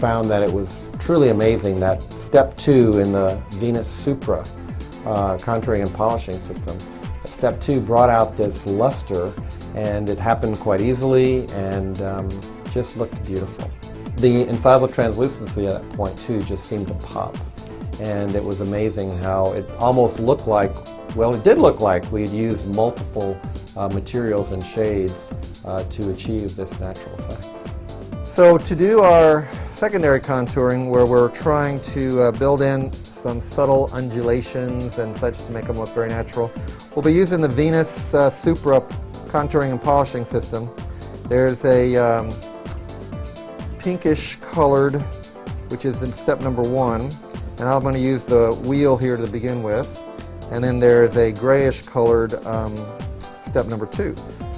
found that it was truly amazing that step 2 in the Venus Supra contouring and polishing system, step 2 brought out this luster, and it happened quite easily and just looked beautiful. The incisal translucency at that point too just seemed to pop, and it was amazing how it almost looked like, well, it did look like we had used multiple materials and shades to achieve this natural effect. So to do our secondary contouring, where we're trying to build in some subtle undulations and such to make them look very natural, we'll be using the Venus Supra contouring and polishing system. There's a pinkish colored, which is in step number 1, and I'm going to use the wheel here to begin with, and then there's a grayish colored step number 2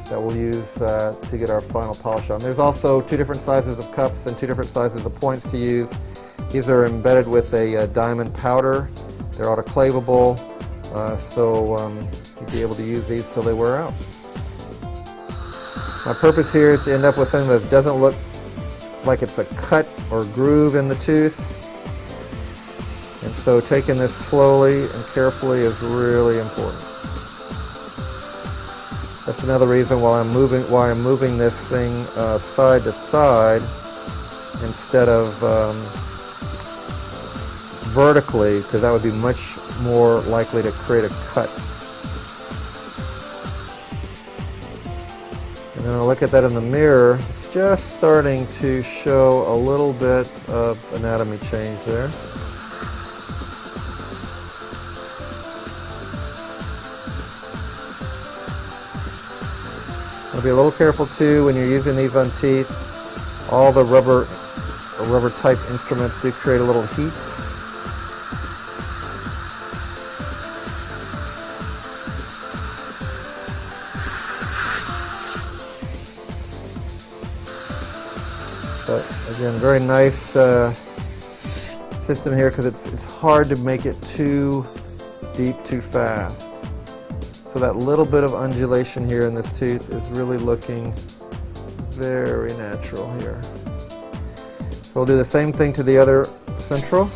that we'll use to get our final polish on. There's also 2 different sizes of cups and 2 different sizes of points to use. These are embedded with a diamond powder. They're autoclavable, so you'll be able to use these till they wear out. My purpose here is to end up with something that doesn't look like it's a cut or groove in the tooth. And so taking this slowly and carefully is really important. That's another reason why I'm moving this thing side to side instead of vertically, because that would be much more likely to create a cut. And then I'll look at that in the mirror. It's just starting to show a little bit of anatomy change there. I'll be a little careful too when you're using these on teeth. All the rubber type instruments do create a little heat. But again, very nice system here, because it's hard to make it too deep too fast. So that little bit of undulation here in this tooth is really looking very natural here. So we'll do the same thing to the other central.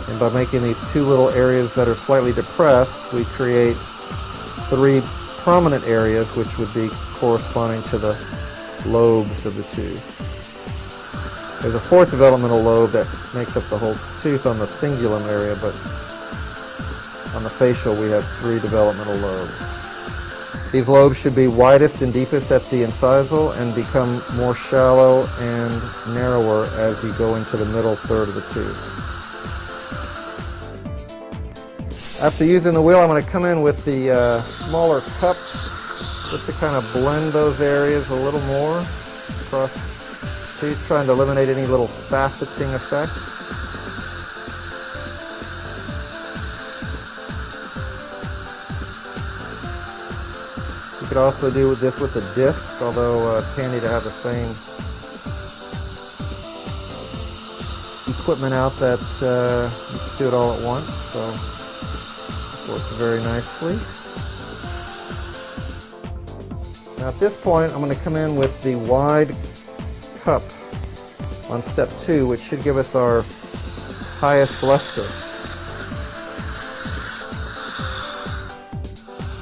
And by making these 2 little areas that are slightly depressed, we create 3 prominent areas, which would be corresponding to the lobes of the tooth. There's a 4th developmental lobe that makes up the whole tooth on the cingulum area, but on the facial we have 3 developmental lobes. These lobes should be widest and deepest at the incisal and become more shallow and narrower as you go into the middle third of the tooth. After using the wheel, I'm going to come in with the smaller cup just to kind of blend those areas a little more across the tooth, trying to eliminate any little faceting effect. You could also do this with a disc, although it's handy to have the same equipment out that you can do it all at once, so it works very nicely. Now at this point, I'm going to come in with the wide cup on step 2, which should give us our highest luster.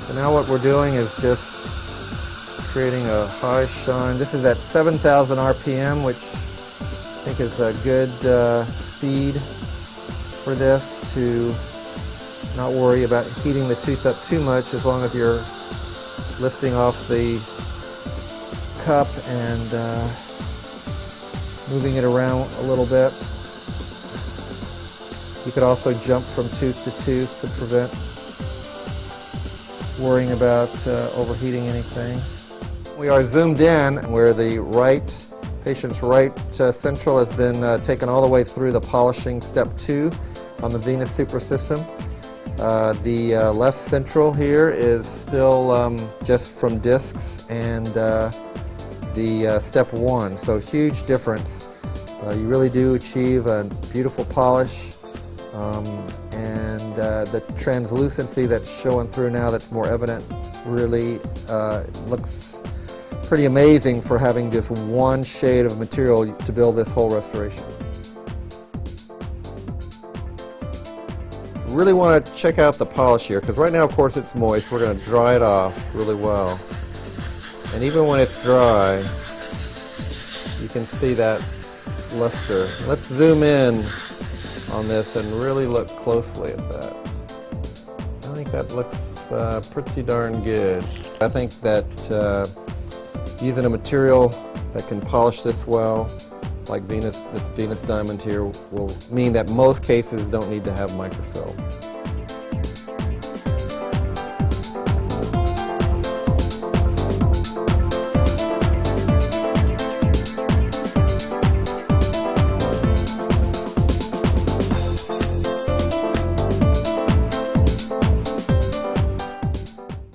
So now what we're doing is just creating a high shine. This is at 7,000 RPM, which I think is a good speed for this, to not worry about heating the tooth up too much, as long as you're lifting off the cup and moving it around a little bit. You could also jump from tooth to tooth to prevent worrying about overheating anything. We are zoomed in where the patient's right central has been taken all the way through the polishing step 2 on the Venus Supra system. The left central here is still just from discs and the step 1, so huge difference. You really do achieve a beautiful polish, and the translucency that's showing through now, that's more evident, really looks pretty amazing for having just one shade of material to build this whole restoration. Really want to check out the polish here, because right now, of course, it's moist. We're going to dry it off really well. And even when it's dry, you can see that luster. Let's zoom in on this and really look closely at that. I think that looks pretty darn good. I think that using a material that can polish this well, like this Venus diamond here, will mean that most cases don't need to have microfilm.